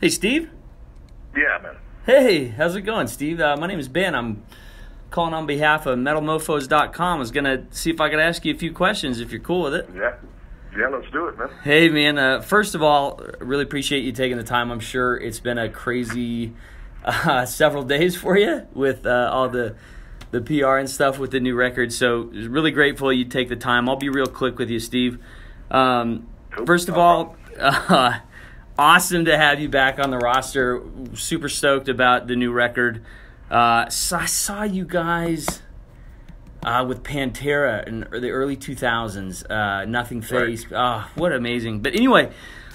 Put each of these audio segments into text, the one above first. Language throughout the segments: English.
Hey, Steve. Yeah, man. Hey, how's it going, Steve? My name is Ben. I'm calling on behalf of MetalMofos.com. I was going to see if I could ask you a few questions if you're cool with it. Yeah, let's do it, man. Hey, man, first of all, really appreciate you taking the time. I'm sure it's been a crazy several days for you with all the PR and stuff with the new record. So really grateful you take the time. I'll be real quick with you, Steve. First of all, awesome to have you back on the roster. Super stoked about the new record. So I saw you guys with Pantera in the early 2000s. Nothing Faced. Right. What amazing. But anyway,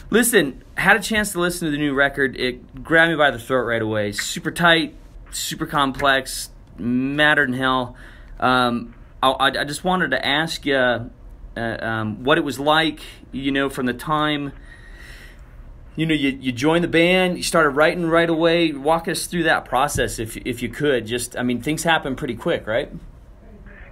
listen, had a chance to listen to the new record. It grabbed me by the throat right away. Super tight, super complex, madder than hell. I just wanted to ask you what it was like, from the time you joined the band, you started writing right away. Walk us through that process if you could. Things happen pretty quick, right?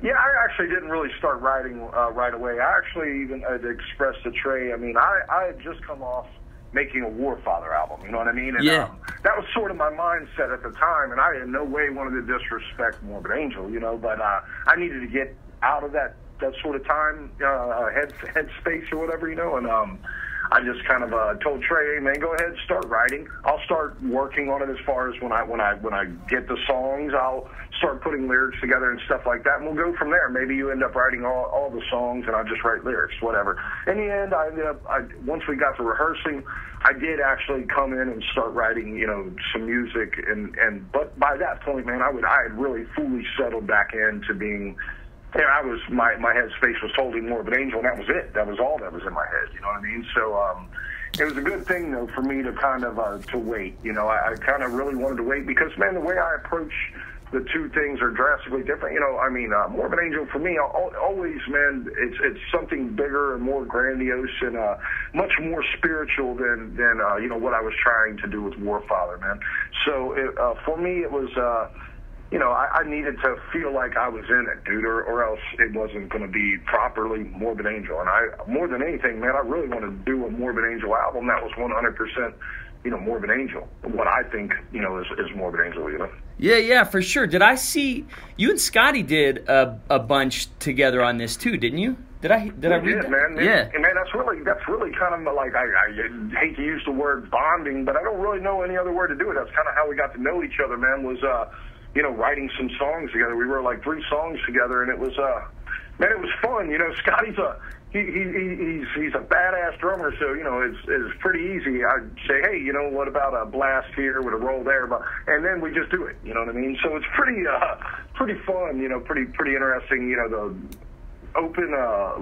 Yeah, I actually didn't really start writing right away. I actually even had expressed to Trey. I had just come off making a Warfather album, you know what I mean? And yeah. That was sort of my mindset at the time, and I in no way wanted to disrespect Morbid Angel, but I needed to get out of that sort of time, head space or whatever, and I just kind of told Trey, hey man, go ahead, start writing. I'll start working on it as far as when I get the songs, I'll start putting lyrics together and stuff like that, and we'll go from there. Maybe you end up writing all the songs, and I'll just write lyrics, whatever. In the end, I ended up, once we got to rehearsing, I did actually come in and start writing, some music, but by that point, man, I had really fully settled back into being. Yeah, my headspace was totally Morbid Angel, and that was it. That was all that was in my head. You know what I mean? So it was a good thing though for me to kind of to wait. I kind of really wanted to wait because man, the way I approach the two things are drastically different. Morbid Angel for me always, man, it's something bigger and more grandiose and much more spiritual than what I was trying to do with Warfather, man. So for me, it was. I needed to feel like I was in it, dude, or else it wasn't going to be properly Morbid Angel. And more than anything, man, I really wanted to do a Morbid Angel album that was 100%, Morbid Angel. What I think, is Morbid Angel, Yeah, for sure. Did I see you and Scotty did a bunch together on this too? Didn't you? Did I read that? Man. Yeah, man, that's really kind of like I hate to use the word bonding, but I don't really know any other word to do it. That's kind of how we got to know each other, man. Was writing some songs together. We wrote like 3 songs together, and it was man, it was fun. Scotty's he's a badass drummer, so it's pretty easy. I'd say, hey, what about a blast here with a roll there, and then we just do it. You know what I mean? So it's pretty fun. Pretty interesting. The open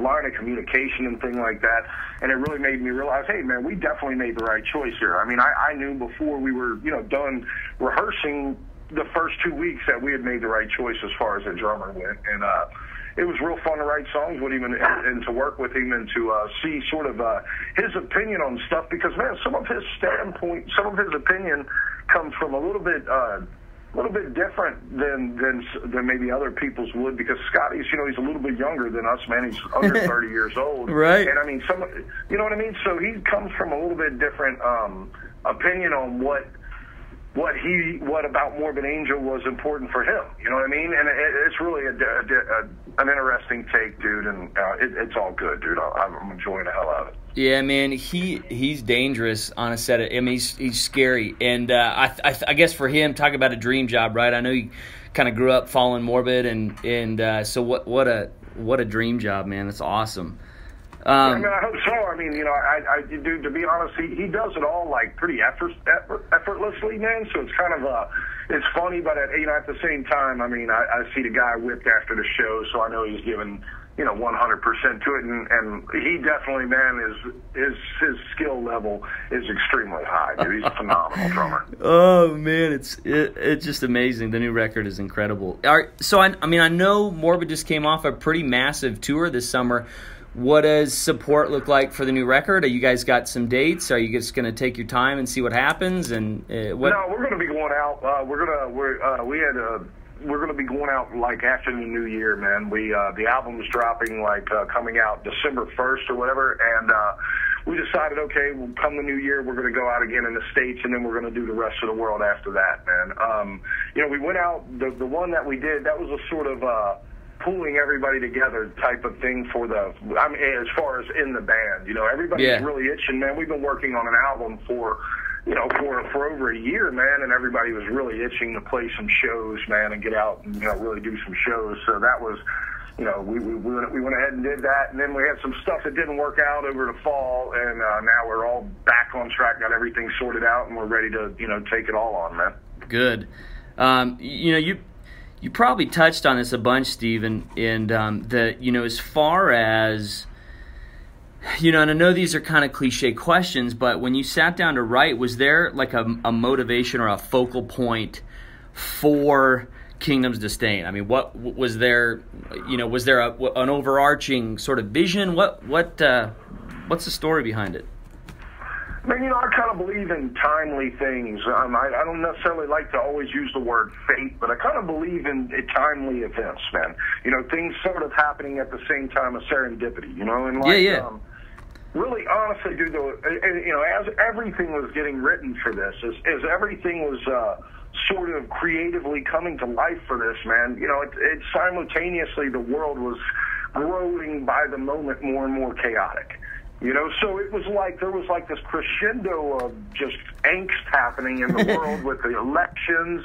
line of communication and thing like that, and it really made me realize, hey man, we definitely made the right choice here. I knew before we were done rehearsing the first 2 weeks that we had made the right choice as far as the drummer went, and it was real fun to write songs with him and to work with him and to see sort of his opinion on stuff, because man, some of his opinion comes from a little bit different than maybe other people's would, because Scotty's he's a little bit younger than us, man. He's under 30 years old, right? And some, you know what I mean. So he comes from a little bit different opinion on what about Morbid Angel was important for him, you know what I mean? And it's really an interesting take, dude, and it's all good, dude. I'm enjoying the hell out of it. Yeah, man, he's dangerous on a set. He's scary, and I guess for him, talk about a dream job, right? I know he kind of grew up following Morbid, and so what a dream job, man. That's awesome. I hope so. Dude, to be honest, he does it all like pretty effortlessly, man. So it's kind of it's funny, but at the same time, I see the guy whipped after the show, so I know he's giving 100% to it, and he definitely, man, his skill level is extremely high, dude. He's a phenomenal drummer. Oh man, it's just amazing. The new record is incredible. All right, so I know Morbid just came off a pretty massive tour this summer. What does support look like for the new record? Are you guys got some dates? Are you just going to take your time and see what happens? And what? No, we're going to be going out. We're going to be going out like after the new year, man. The album's dropping like coming out December 1st or whatever, and we decided, okay, well, come the new year, we're going to go out again in the States, and then we're going to do the rest of the world after that, man. We went out, the one that we did, that was a sort of pulling everybody together type of thing as far as in the band. Everybody's really itching, man. We've been working on an album for over a year, man, and everybody was really itching to play some shows, man, and get out and, really do some shows. So that was, we went ahead and did that, and then we had some stuff that didn't work out over the fall, and now we're all back on track, got everything sorted out, and we're ready to, take it all on, man. Good. You probably touched on this a bunch, Steve, and as far as, and I know these are kind of cliche questions, but when you sat down to write, was there like a motivation or a focal point for Kingdom's Disdain? I mean, what was there? Was there an overarching sort of vision? What's the story behind it? Man, I kind of believe in timely things. I don't necessarily like to always use the word fate, but I kind of believe in timely events, man. Things sort of happening at the same time, a serendipity, and really, honestly, dude, as everything was getting written for this, as everything was sort of creatively coming to life for this, man, it simultaneously, the world was growing by the moment more and more chaotic. So it was like there was like this crescendo of just angst happening in the world with the elections.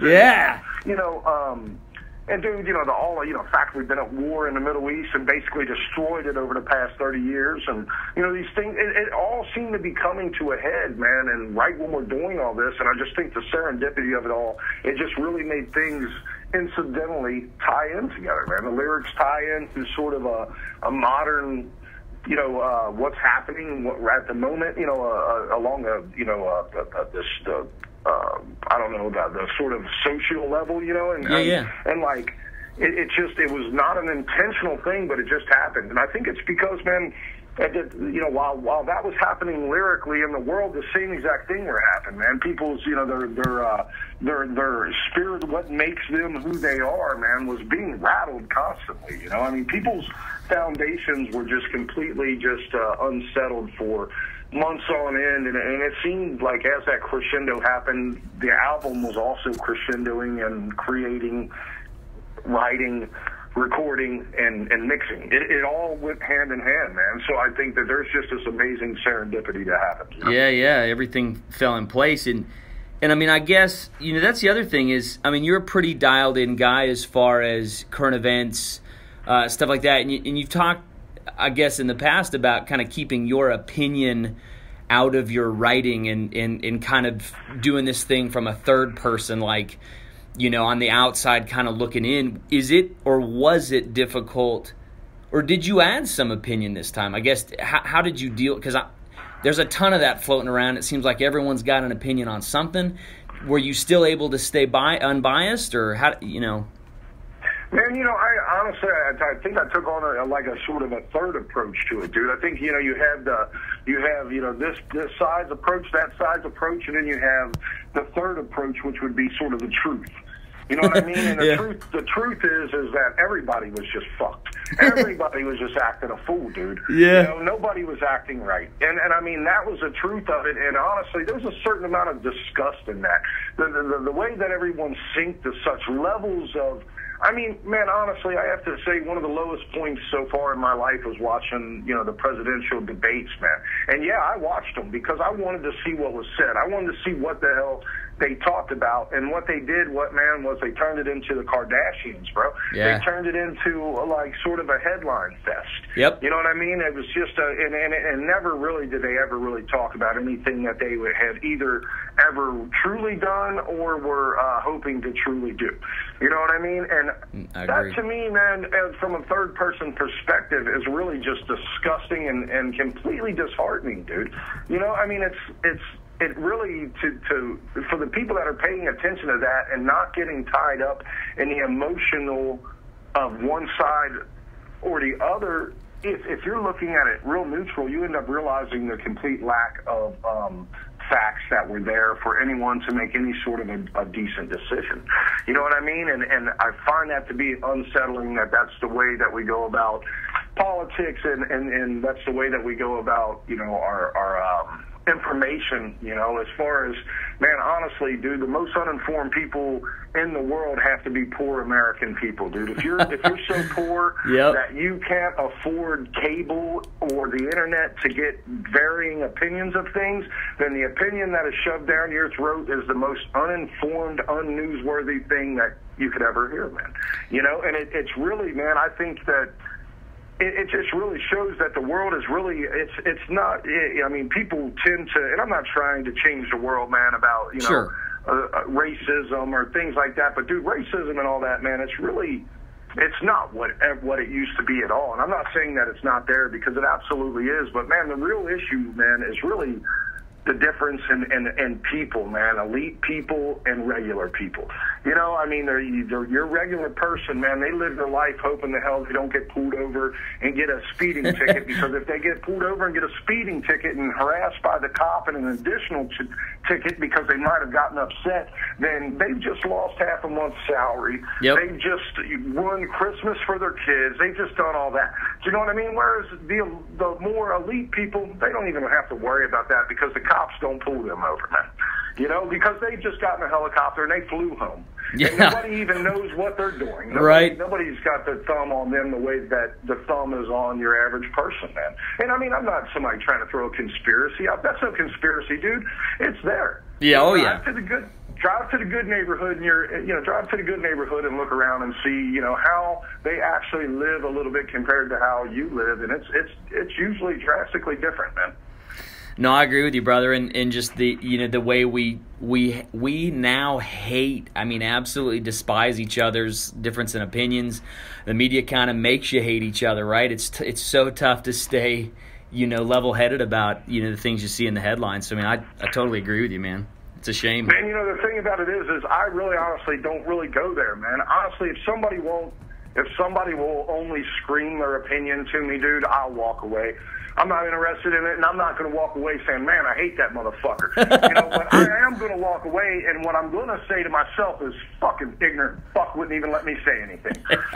And dude, the fact we've been at war in the Middle East and basically destroyed it over the past 30 years. And, these things, it all seemed to be coming to a head, man. And right when we're doing all this, and I just think the serendipity of it all, it just really made things incidentally tie in together, man. The lyrics tie in to sort of a modern, what's happening at the moment, along I don't know, about the sort of social level, and like, it was not an intentional thing, but it just happened. And I think it's because, man, while that was happening lyrically in the world, the same exact thing were happening, man. People's, their spirit, what makes them who they are, man, was being rattled constantly, people's foundations were just completely unsettled for months on end, and it seemed like as that crescendo happened, the album was also crescendoing and creating, writing, recording, and mixing. It all went hand in hand, man. So I think that there's just this amazing serendipity to happen. Yeah, everything fell in place, and I mean, I guess, that's the other thing is, I mean, you're a pretty dialed in guy as far as current events, stuff like that, and you've talked, I guess, in the past about kind of keeping your opinion out of your writing and kind of doing this thing from a third person, like, on the outside kind of looking in. Is it, or was it difficult, or did you add some opinion this time? I guess, how did you deal, because there's a ton of that floating around. It seems like everyone's got an opinion on something. Were you still able to stay unbiased, or how, Man, I honestly, I think I took on a sort of a third approach to it, dude. I think, you have this side's approach, that side's approach, and then you have the third approach, which would be sort of the truth. You know what I mean? And the truth is that everybody was just fucked. Everybody was just acting a fool, dude. Yeah. Nobody was acting right. And I mean, that was the truth of it. And honestly, there's a certain amount of disgust in that. The way that everyone synced to such levels of, I mean, man, honestly, I have to say one of the lowest points so far in my life was watching, the presidential debates, man. And yeah, I watched them because I wanted to see what was said. I wanted to see what the hell they talked about, and what they did, was they turned it into the Kardashians, bro. Yeah. They turned it into sort of a headline fest. Yep. You know what I mean? It was just and never really did they ever really talk about anything that they had either ever truly done or were hoping to truly do. You know what I mean? And that to me, man, from a third person perspective, is really just disgusting and completely disheartening, dude. I mean, it really, for the people that are paying attention to that and not getting tied up in the emotional of one side or the other, if you're looking at it real neutral, you end up realizing the complete lack of facts that were there for anyone to make any sort of a decent decision. You know what I mean? And I find that to be unsettling, that that's the way that we go about politics, and that's the way that we go about, you know, our information, you know, as far as, man, honestly, dude, the most uninformed people in the world have to be poor American people, dude. If you're so poor that you can't afford cable or the internet to get varying opinions of things, then the opinion that is shoved down your throat is the most uninformed, unnewsworthy thing that you could ever hear, man. You know, and it's really, man, I think that it just really shows that the world is really, it's not, I mean, people tend to, and I'm not trying to change the world, man, about, you know, racism or things like that, but dude, racism and all that, man, it's really, it's not what it used to be at all. And I'm not saying that it's not there, because it absolutely is, but man, the real issue, man, is really the difference in people, man, elite people and regular people. You know, I mean, your regular person, man, they live their life hoping the hell they don't get pulled over and get a speeding ticket, because if they get pulled over and get a speeding ticket and harassed by the cop and an additional ticket because they might have gotten upset, then they've just lost half a month's salary. They've just ruined Christmas for their kids. They've just done all that. Do you know what I mean? Whereas the more elite people, they don't even have to worry about that, because the cops don't pull them over, man. You know, because they just got in a helicopter and they flew home. And nobody even knows what they're doing. Nobody's got the thumb on them the way that the thumb is on your average person, man. And I mean, I'm not somebody trying to throw a conspiracy out. That's no conspiracy, dude. It's there. Drive to the good neighborhood, and drive to the good neighborhood and look around and see, you know, how they actually live a little bit compared to how you live, and it's usually drastically different, man. No, I agree with you, brother, and just the way we now hate, I mean, absolutely despise each other's difference in opinions. The media kind of makes you hate each other, right? It's so tough to stay, you know, level-headed about, you know, the things you see in the headlines. So, I mean, I totally agree with you, man. It's a shame. Man, you know, the thing about it is I really honestly don't really go there, man. Honestly, if somebody will only scream their opinion to me, dude, I'll walk away. I'm not interested in it, and I'm not going to walk away saying, man, I hate that motherfucker. You know, but I am going to walk away, and what I'm going to say to myself is, fucking ignorant fuck wouldn't even let me say anything.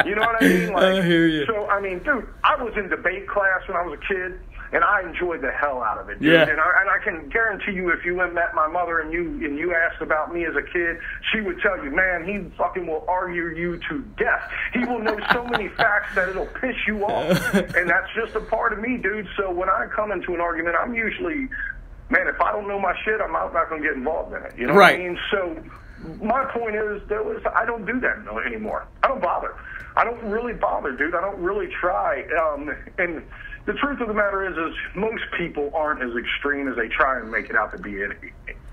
You know what I mean? Like, I hear you. So, I mean, dude, I was in debate class when I was a kid, and I enjoyed the hell out of it, dude. And I can guarantee you, if you met my mother and you asked about me as a kid, she would tell you, man, he fucking will argue you to death. He will know so many facts that it'll piss you off. And that's just a part of me, dude. So when I come into an argument, I'm usually, man, if I don't know my shit, I'm not going to get involved in it. You know what I mean? So my point is, I don't do that anymore. I don't bother. I don't really bother, dude. I don't really try. And the truth of the matter is most people aren't as extreme as they try and make it out to be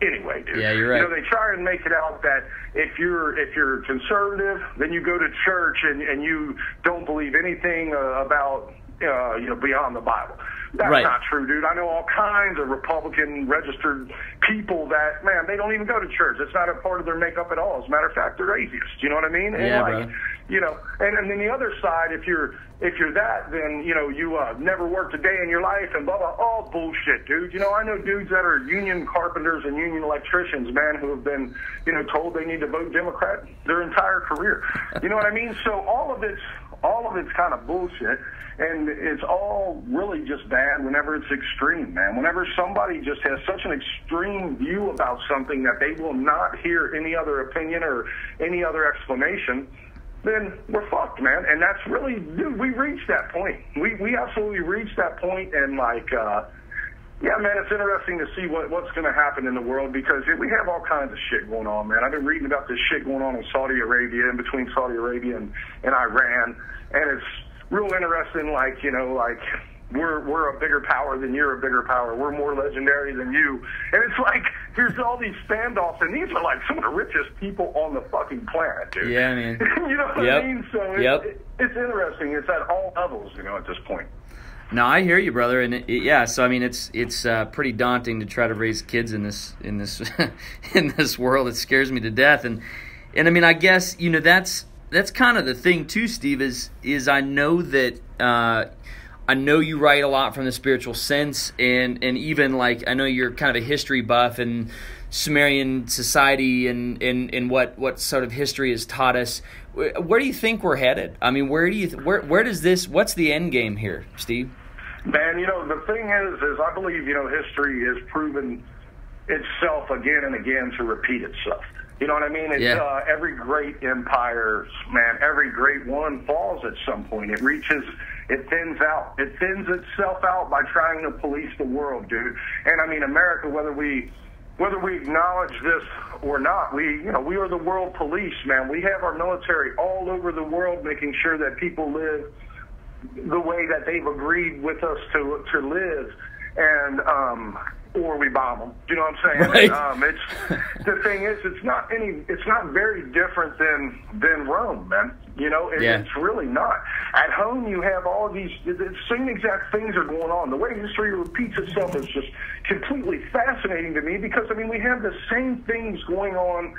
anyway, dude. Yeah, you're right. You know, they try and make it out that if you're conservative, then you go to church and you don't believe anything about beyond the Bible. That's not true, dude. I know all kinds of Republican registered people that, man, they don't even go to church. It's not a part of their makeup at all. As a matter of fact, they're atheists. You know what I mean? And brother. You know, and then the other side, if you're that, then, you know, you never worked a day in your life and blah, blah, all bullshit, dude. You know, I know dudes that are union carpenters and union electricians, man, who have been, you know, told they need to vote Democrat their entire career. You know what I mean? So all of it's kind of bullshit, and it's all really just bad whenever it's extreme, man. Whenever somebody just has such an extreme view about something that they will not hear any other opinion or any other explanation, then we're fucked, man. And that's really, dude, we reached that point. We absolutely reached that point, and yeah, man, it's interesting to see what's going to happen in the world, because we have all kinds of shit going on, man. I've been reading about this shit going on in Saudi Arabia, in between Saudi Arabia and Iran, and it's real interesting, like, you know, like, we're a bigger power than you're a bigger power. We're more legendary than you. And it's like, there's all these standoffs, and these are like some of the richest people on the fucking planet, dude. Yeah, man. You know what I mean? So it's interesting. It's at all levels, you know, at this point. No, I hear you, brother, and so I mean, it's pretty daunting to try to raise kids in this in this world. It scares me to death, and I mean, I guess, you know, that's kind of the thing too, Steve. Is I know that I know you write a lot from the spiritual sense, and even like I know you're kind of a history buff and Sumerian society and what sort of history has taught us. Where do you think we're headed? I mean, where does this? What's the end game here, Steve? Man, the thing is I believe history has proven itself again and again to repeat itself. You know what I mean? It's, every great empire, man, every great one falls at some point. It thins out. It thins itself out by trying to police the world, dude. And I mean, America, whether we acknowledge this or not, we are the world police, man. We have our military all over the world making sure that people live the way that they've agreed with us to live, and or we bomb them. You know what I'm saying? Right. The thing is, it's not very different than Rome, man. It's really not. At home, you have all these, the same exact things are going on. The way history repeats itself is just completely fascinating to me, because, I mean, we have the same things going on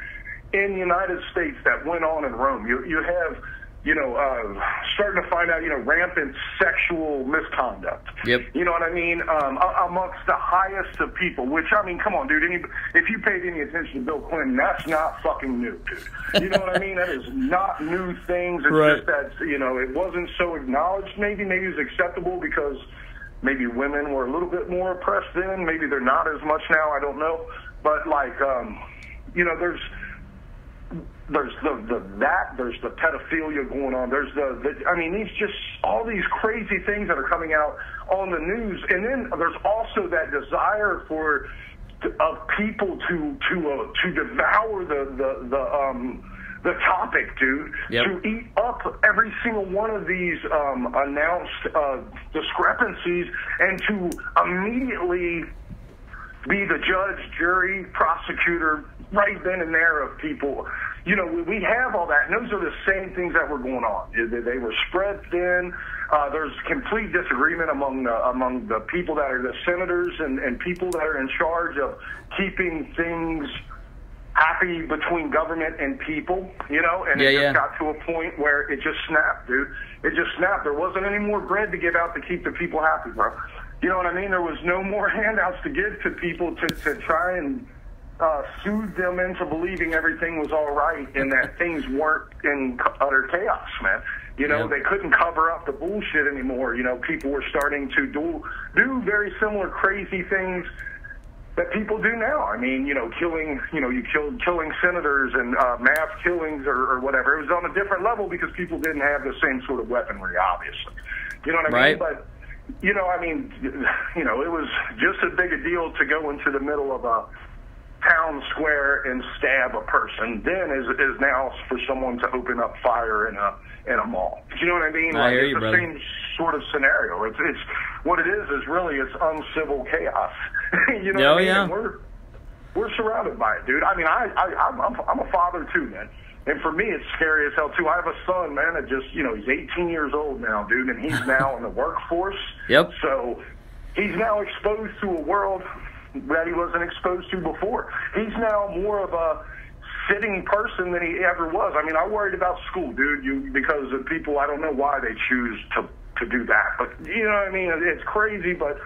in the United States that went on in Rome. You have, starting to find out, rampant sexual misconduct. Yep. You know what I mean? Amongst the highest of people, which, I mean, come on, dude. If you paid any attention to Bill Clinton, that's not fucking new, dude. You know what I mean? That is not new things. It's right. Just that, it wasn't so acknowledged. Maybe it was acceptable because maybe women were a little bit more oppressed then. Maybe they're not as much now. I don't know. But, like, there's the pedophilia going on. There's these just all these crazy things that are coming out on the news, and then there's also that desire of people to devour the topic, dude. Yep. To eat up every single one of these announced discrepancies, and to immediately be the judge, jury, prosecutor, right then and there of people. We have all that, and those are the same things that were going on. They were spread thin. There's complete disagreement among the people that are the senators and people that are in charge of keeping things happy between government and people, and it just got to a point where it just snapped, dude. It just snapped. There wasn't any more bread to give out to keep the people happy, bro. You know what I mean? There was no more handouts to give to people to try and soothe them into believing everything was all right and that things weren't in utter chaos, man. They couldn't cover up the bullshit anymore. People were starting to do very similar crazy things that people do now. I mean, killing senators and mass killings or whatever. It was on a different level because people didn't have the same sort of weaponry, obviously. You know what I mean? But, it was just as big a deal to go into the middle of a town square and stab a person then is now for someone to open up fire in a mall. Do you know what I mean? I hear you, it's the brother. same sort of scenario. It's what it is really it's uncivil chaos. You know what I mean? Yeah. And we're surrounded by it, dude. I mean, I'm a father too, man. And for me, it's scary as hell, too. I have a son, man, that just, he's 18 years old now, dude, and he's now in the workforce. Yep. So he's now exposed to a world that he wasn't exposed to before. He's now more of a sitting person than he ever was. I mean, I worried about school, dude, because of people, I don't know why they choose to do that. But, you know what I mean? It's crazy, but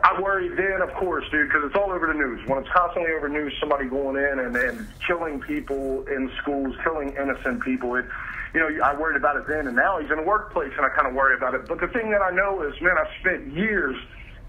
I worry then, of course, dude, because it's all over the news. When it's constantly over news, somebody going in and killing people in schools, killing innocent people, I worried about it then, and now he's in a workplace, and I kind of worry about it. But the thing that I know is, man, I've spent years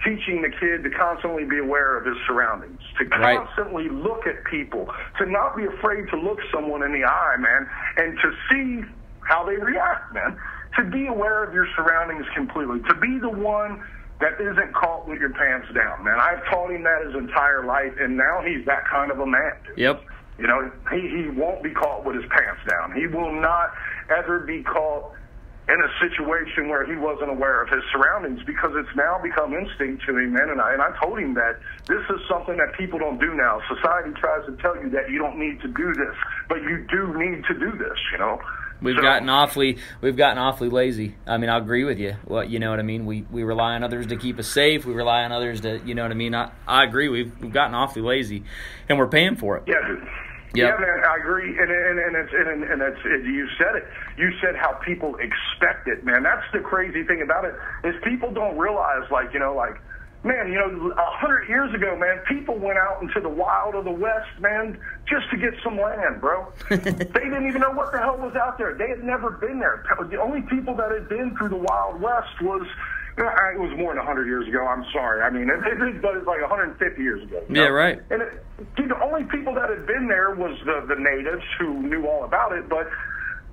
teaching the kid to constantly be aware of his surroundings, to constantly look at people, to not be afraid to look someone in the eye, man, and to see how they react, man, to be aware of your surroundings completely, to be the one that isn't caught with your pants down, man. I've taught him that his entire life, and now he's that kind of a man, dude. Yep. He won't be caught with his pants down. He will not ever be caught in a situation where he wasn't aware of his surroundings, because it's now become instinct to him, man. And I told him that this is something that people don't do now. Society tries to tell you that you don't need to do this, but you do need to do this, We've gotten awfully lazy. I mean, I'll agree with you. Well, you know what I mean? We rely on others to keep us safe. We rely on others to, you know what I mean? I agree. We've gotten awfully lazy, and we're paying for it. Yeah, dude. Yep. Yeah, man, I agree, and it's you said it. You said how people expect it, man. That's the crazy thing about it is people don't realize, like, man, 100 years ago, man, people went out into the wild of the West, man, just to get some land, bro. They didn't even know what the hell was out there. They had never been there. The only people that had been through the Wild West was. It was more than 100 years ago. I'm sorry. I mean, but it's like 150 years ago. Yeah, right. And the only people that had been there was the natives who knew all about it. But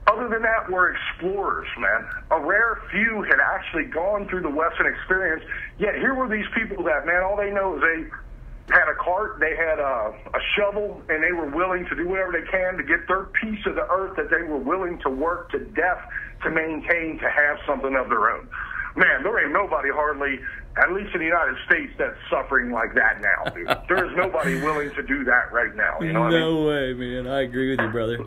other than that, were explorers, man. A rare few had actually gone through the Western experience. Yet here were these people that, man, all they know is they had a cart, they had a shovel, and they were willing to do whatever they can to get their piece of the earth that they were willing to work to death to maintain, to have something of their own. Man, there ain't nobody hardly, at least in the United States, that's suffering like that now, dude. There is nobody willing to do that right now. You know what I mean? No way, man. I agree with you, brother.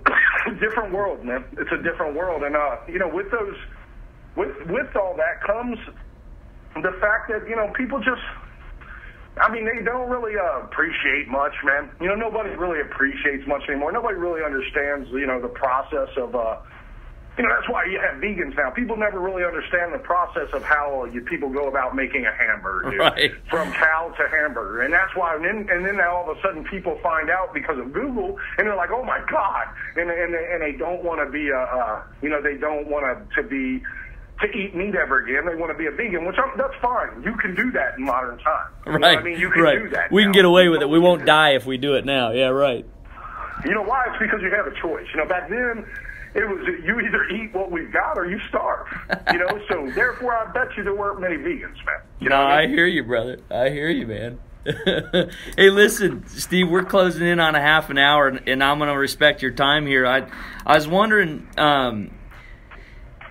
Different world, man. It's a different world. And, with those, with all that comes the fact that, people just, they don't really appreciate much, man. Nobody really appreciates much anymore. Nobody really understands, the process of, that's why you have vegans now. People never really understand the process of how people go about making a hamburger, dude, right. From cow to hamburger. And that's why, and then now all of a sudden people find out because of Google, and they're like, oh my God. And they don't want to be, they don't want to eat meat ever again. They want to be a vegan, which that's fine. You can do that in modern times. Right. You know what I mean? You can do that. We can get away with it. We won't die if we do it now. Yeah, right. You know why? It's because you have a choice. Back then, it was you either eat what we've got or you starve. So therefore I bet you there weren't many vegans, man. No, I hear you, brother. I hear you, man. Hey, listen, Steve, we're closing in on a half an hour, and I'm going to respect your time here. I was wondering,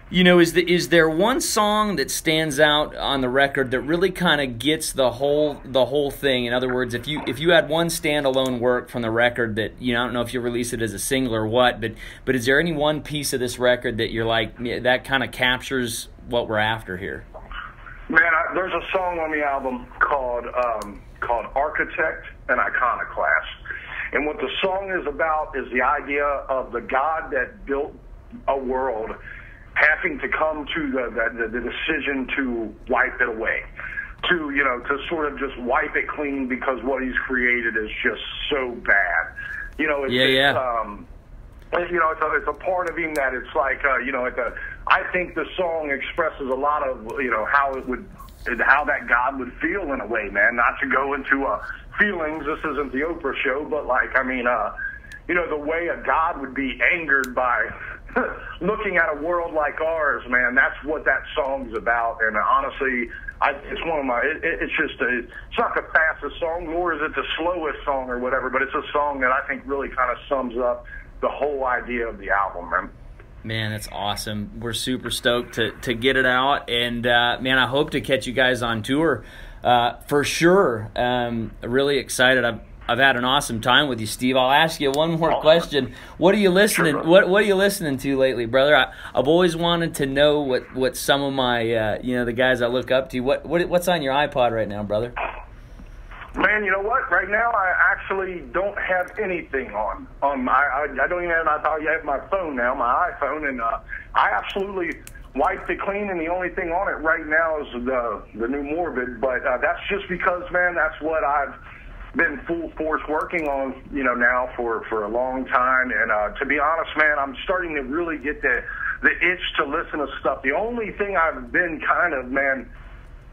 is there one song that stands out on the record that really kind of gets the whole thing? In other words, if you had one standalone work from the record that, I don't know if you release it as a single or what, but is there any one piece of this record that you're like, that kind of captures what we're after here? Man, there's a song on the album called Architect and Iconoclast. And what the song is about is the idea of the God that built a world having to come to the decision to wipe it away, to sort of just wipe it clean because what he's created is just so bad. It's a part of him that it's like, I think the song expresses a lot of, how that God would feel in a way, man. Not to go into feelings, this isn't the Oprah show, but the way a God would be angered by looking at a world like ours, man, that's what that song's about. And honestly, it's one of my, it's not the fastest song, nor is it the slowest song or whatever, but it's a song that I think really kind of sums up the whole idea of the album, man. Man, that's awesome. We're super stoked to get it out. And, man, I hope to catch you guys on tour for sure. Really excited. I've had an awesome time with you, Steve. I'll ask you one more question. What are you listening? Sure. What are you listening to lately, brother? I've always wanted to know what some of my the guys I look up to. What's on your iPod right now, brother? Man, you know what? Right now, I actually don't have anything on my. I don't even have an iPod. I have my phone now, my iPhone, and I absolutely wiped it clean. And the only thing on it right now is the new Morbid. But that's just because, man, that's what I've been full force working on, now for a long time. And to be honest, man, I'm starting to really get the itch to listen to stuff. The only thing I've been kind of, man,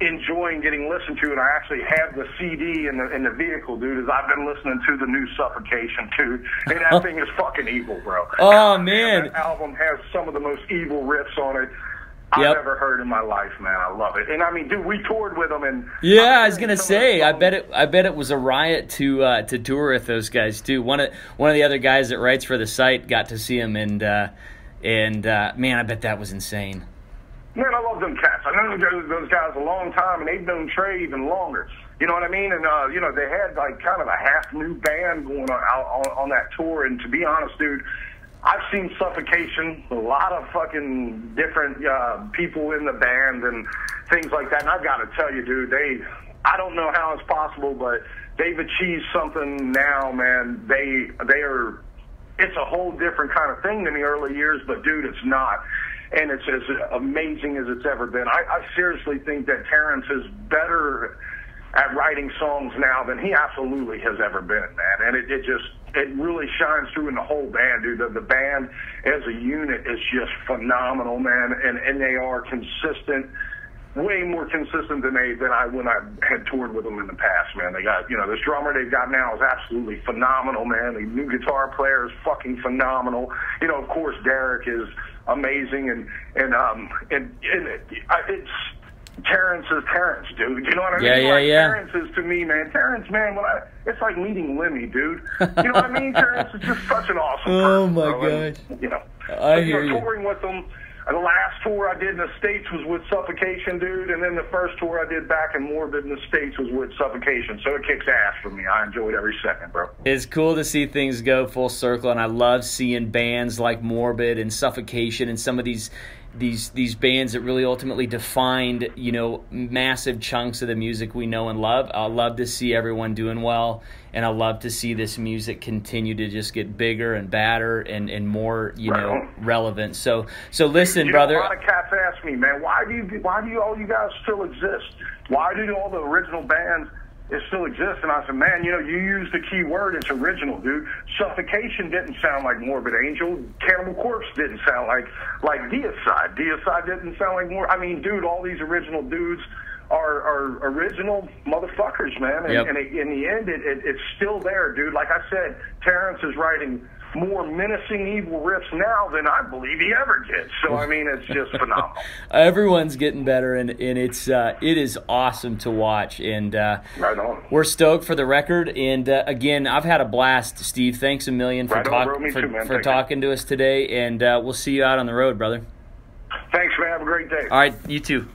enjoying getting listened to, and I actually have the CD in the vehicle, dude, is I've been listening to the new Suffocation, dude. And that thing is fucking evil, bro. Oh, man. That album has some of the most evil riffs on it I've ever heard in my life, man. I love it. And I mean, dude, we toured with them, and yeah, I was gonna say, I bet it was a riot to tour with those guys too. One of the other guys that writes for the site got to see him, and man, I bet that was insane. Man, I love them cats. I know those guys a long time, and they've known Trey even longer. You know what I mean? And they had like kind of a half new band going on that tour. And to be honest, dude, I've seen Suffocation, a lot of fucking different people in the band and things like that. And I've got to tell you, dude, I don't know how it's possible, but they've achieved something now, man. They are it's a whole different kind of thing than the early years, but dude, it's not. And it's as amazing as it's ever been. I seriously think that Terrence is better at writing songs now than he absolutely has ever been, man. And it really shines through in the whole band, dude. The band as a unit is just phenomenal, man. And they are consistent, way more consistent than when I had toured with them in the past, man. They got, this drummer they've got now is absolutely phenomenal, man. The new guitar player is fucking phenomenal. Of course, Derek is amazing, and it's Terrence is Terrence, dude. You know what I mean? Yeah. Terrence is to me, man. Terrence, man, it's like meeting Lemmy, dude. You know what I mean? Terrence is just such an awesome person. Oh my God. I hear you. Touring with them. The last tour I did in the States was with Suffocation, dude, and then the first tour I did back in Morbid in the States was with Suffocation, so it kicks ass for me. I enjoyed every second, bro. It's cool to see things go full circle, and I love seeing bands like Morbid and Suffocation and some of these bands that really ultimately defined, massive chunks of the music we know and love. I love to see everyone doing well, and I love to see this music continue to just get bigger and badder and more, relevant. So listen, brother. A lot of cats ask me, man, why do all you guys still exist? Why do all the original bands still exist? And I said, man, you used the key word. It's original, dude. Suffocation didn't sound like Morbid Angel. Cannibal Corpse didn't sound like Deicide. Deicide didn't sound like more. I mean, dude, all these original dudes are original motherfuckers, man. And in the end, it's still there, dude. Like I said, Terrence is writing more menacing evil riffs now than I believe he ever did. So I mean, it's just phenomenal. Everyone's getting better, and it is awesome to watch. And right on. We're stoked for the record. And again, I've had a blast, Steve. Thanks a million for talking to us today. And we'll see you out on the road, brother. Thanks, man. Have a great day. All right, you too.